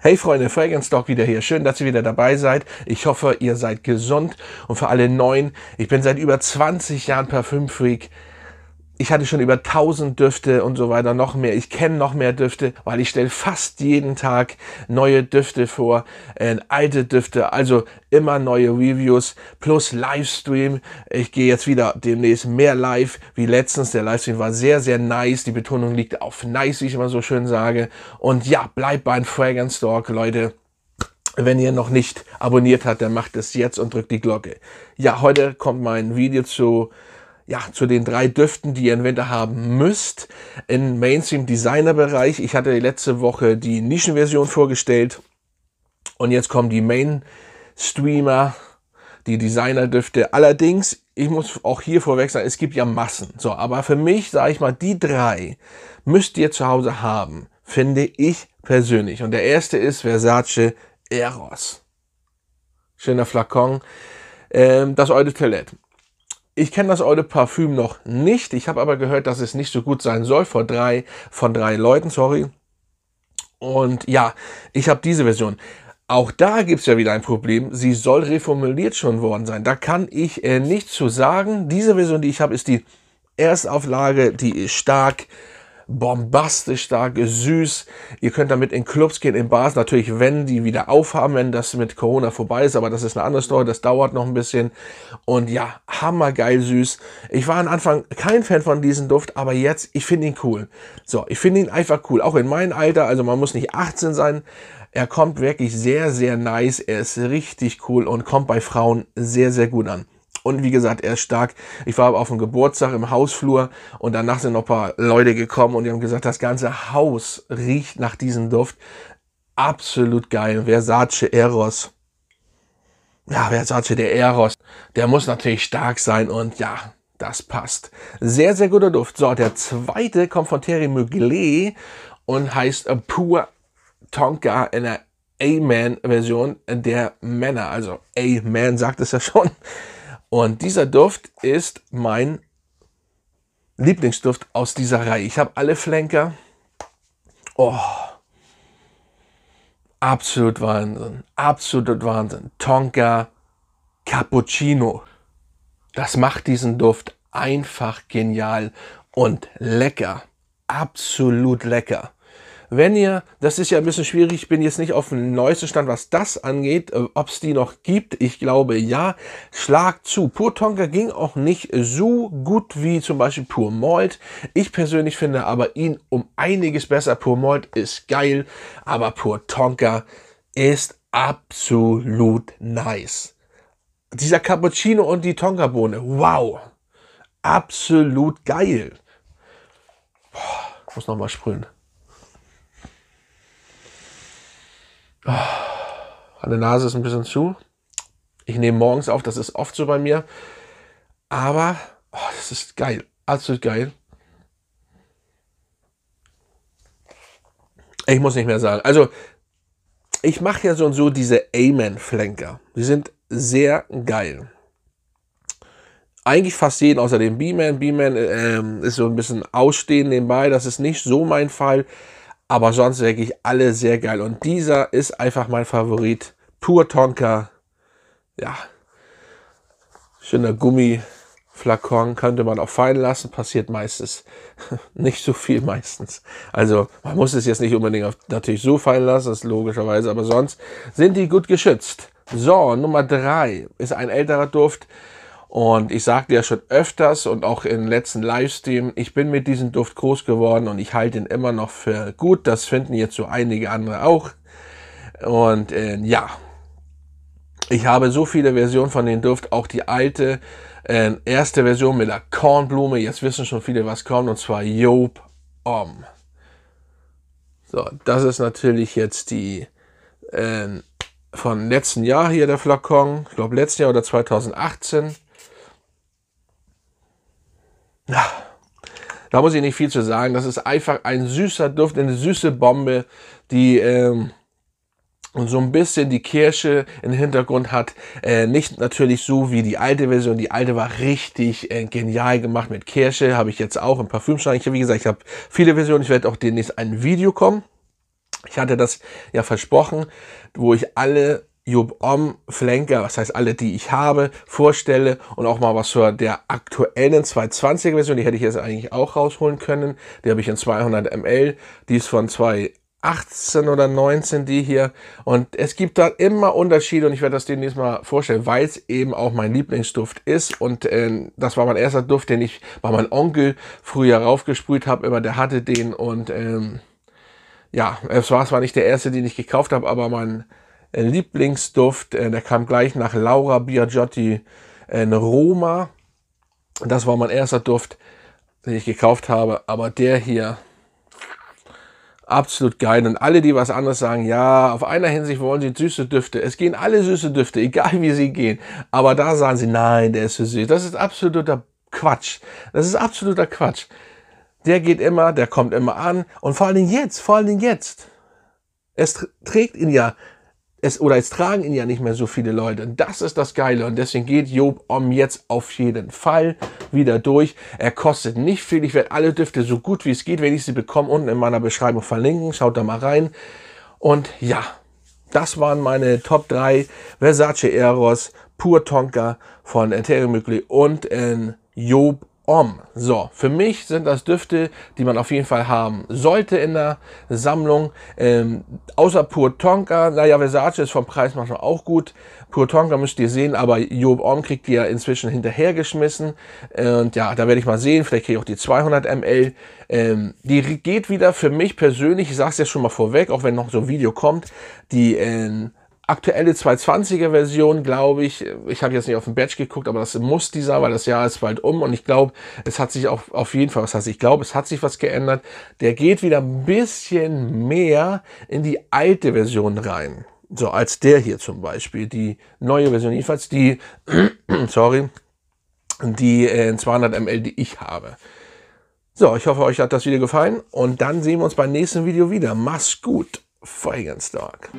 Hey Freunde, Fragrance Talk wieder hier. Schön, dass ihr wieder dabei seid. Ich hoffe, ihr seid gesund. Und für alle Neuen, ich bin seit über 20 Jahren Parfümfreak. Ich hatte schon über 1000 Düfte und so weiter, noch mehr. Ich kenne noch mehr Düfte, weil ich stelle fast jeden Tag neue Düfte vor, alte Düfte, also immer neue Reviews plus Livestream. Ich gehe jetzt wieder demnächst mehr live wie letztens. Der Livestream war sehr, sehr nice. Die Betonung liegt auf nice, wie ich immer so schön sage. Und ja, bleibt beim Fragrance Talk, Leute. Wenn ihr noch nicht abonniert habt, dann macht es jetzt und drückt die Glocke. Ja, heute kommt mein Video zu den 3 Düften, die ihr im Winter haben müsst, im Mainstream-Designer-Bereich. Ich hatte letzte Woche die Nischenversion vorgestellt und jetzt kommen die Mainstreamer, die Designer-Düfte. Allerdings, ich muss auch hier vorweg sagen, es gibt ja Massen. So, aber für mich, sage ich mal, die 3 müsst ihr zu Hause haben, finde ich persönlich. Und der erste ist Versace Eros. Schöner Flakon. Das Eau de Toilette. Ich kenne das Eau de Parfüm noch nicht. Ich habe aber gehört, dass es nicht so gut sein soll von drei Leuten, sorry. Und ja, ich habe diese Version. Auch da gibt es ja wieder ein Problem. Sie soll reformuliert schon worden sein. Da kann ich nichts zu sagen. Diese Version, die ich habe, ist die Erstauflage. Die ist stark, bombastisch stark, süß. Ihr könnt damit in Clubs gehen, in Bars, natürlich, wenn die wieder aufhaben, wenn das mit Corona vorbei ist, aber das ist eine andere Story, das dauert noch ein bisschen. Und ja, hammergeil süß. Ich war am Anfang kein Fan von diesem Duft, aber jetzt, ich finde ihn cool. So, ich finde ihn einfach cool, auch in meinem Alter, also man muss nicht 18 sein. Er kommt wirklich sehr, sehr nice, er ist richtig cool und kommt bei Frauen sehr, sehr gut an. Und wie gesagt, er ist stark. Ich war auf dem Geburtstag im Hausflur und danach sind noch ein paar Leute gekommen und die haben gesagt, das ganze Haus riecht nach diesem Duft. Absolut geil. Versace Eros. Ja, Versace der Eros. Der muss natürlich stark sein und ja, das passt. Sehr, sehr guter Duft. So, der zweite kommt von Thierry Mugler und heißt Pure Tonka in der A-Man-Version der Männer. Also A-Man sagt es ja schon. Und dieser Duft ist mein Lieblingsduft aus dieser Reihe. Ich habe alle Flanker. Oh, absolut Wahnsinn. Absolut Wahnsinn. Tonka Cappuccino. Das macht diesen Duft einfach genial und lecker. Absolut lecker. Wenn ihr, das ist ja ein bisschen schwierig, ich bin jetzt nicht auf dem neuesten Stand, was das angeht, ob es die noch gibt, ich glaube ja, schlag zu. Pure Tonka ging auch nicht so gut wie zum Beispiel Pure Malt. Ich persönlich finde aber ihn um einiges besser. Pure Malt ist geil, aber Pure Tonka ist absolut nice. Dieser Cappuccino und die Tonka-Bohne, wow, absolut geil. Boah, muss nochmal sprühen. Meine Nase ist ein bisschen zu. Ich nehme morgens auf, das ist oft so bei mir. Aber das ist geil, absolut geil. Ich muss nicht mehr sagen. Also, ich mache ja so und so diese A-Man-Flanker. Die sind sehr geil. Eigentlich fast jeden außer dem B-Man. B-Man ist so ein bisschen ausstehend nebenbei. Das ist nicht so mein Fall. Aber sonst wirklich alle sehr geil. Und dieser ist einfach mein Favorit. Pure Tonka. Ja. Schöner Gummiflakon. Könnte man auch fallen lassen. Passiert meistens. Nicht so viel meistens. Also man muss es jetzt nicht unbedingt natürlich so fallen lassen. Das ist logischerweise. Aber sonst sind die gut geschützt. So, Nummer 3 ist ein älterer Duft. Und ich sagte ja schon öfters und auch im letzten Livestream, ich bin mit diesem Duft groß geworden und ich halte ihn immer noch für gut. Das finden jetzt so einige andere auch. Und ja, ich habe so viele Versionen von dem Duft, auch die alte erste Version mit der Kornblume. Jetzt wissen schon viele, was kommt, und zwar Job Homme. So, das ist natürlich jetzt die von letzten Jahr hier, der Flakon. Ich glaube letztes Jahr oder 2018. Ja, da muss ich nicht viel zu sagen. Das ist einfach ein süßer Duft, eine süße Bombe, die so ein bisschen die Kirsche im Hintergrund hat. Nicht natürlich so wie die alte Version. Die alte war richtig genial gemacht mit Kirsche. Habe ich jetzt auch im Parfümschrank. Wie gesagt, ich habe viele Versionen. Ich werde auch demnächst ein Video kommen. Ich hatte das ja versprochen, wo ich alle Job Om Flanker, was heißt alle, die ich habe, vorstelle und auch mal was für der aktuellen 220er Version, die hätte ich jetzt eigentlich auch rausholen können. Die habe ich in 200 ml, die ist von 2018 oder 19, die hier. Und es gibt da immer Unterschiede und ich werde das demnächst mal vorstellen, weil es eben auch mein Lieblingsduft ist. Und das war mein erster Duft, den ich bei meinem Onkel früher raufgesprüht habe. Immer der hatte den und ja, es war zwar nicht der erste, den ich gekauft habe, aber mein Lieblingsduft, der kam gleich nach Laura Biagiotti Roma. Das war mein erster Duft, den ich gekauft habe, aber der hier, absolut geil. Und alle, die was anderes sagen, ja, auf einer Hinsicht wollen sie süße Düfte. Es gehen alle süße Düfte, egal wie sie gehen. Aber da sagen sie, nein, der ist so süß. Das ist absoluter Quatsch. Das ist absoluter Quatsch. Der geht immer, der kommt immer an. Und vor allen Dingen jetzt. Es trägt ihn ja, es tragen ihn ja nicht mehr so viele Leute. Und das ist das Geile. Und deswegen geht Job Om jetzt auf jeden Fall wieder durch. Er kostet nicht viel. Ich werde alle Düfte so gut wie es geht, wenn ich sie bekomme, unten in meiner Beschreibung verlinken. Schaut da mal rein. Und ja, das waren meine Top 3 Versace Eros, Pur Tonka von Terry Mugler und Job Om. So, für mich sind das Düfte, die man auf jeden Fall haben sollte in der Sammlung. Außer Pur Tonka, naja, Versace ist vom Preis manchmal auch gut. Pur Tonka müsst ihr sehen, aber Job Om kriegt ihr ja inzwischen hinterhergeschmissen. Und ja, da werde ich mal sehen, vielleicht kriege ich auch die 200 ml. Die geht wieder für mich persönlich, ich sage es jetzt schon mal vorweg, auch wenn noch so ein Video kommt, die aktuelle 220er Version, glaube ich habe jetzt nicht auf den Badge geguckt, aber das muss dieser, weil das Jahr ist bald um und ich glaube, es hat sich auch auf jeden Fall, es hat sich was geändert. Der geht wieder ein bisschen mehr in die alte Version rein. So, als der hier zum Beispiel, die neue Version, jedenfalls die, sorry, die 200 ml, die ich habe. So, ich hoffe, euch hat das Video gefallen und dann sehen wir uns beim nächsten Video wieder. Mach's gut, Feigenstark.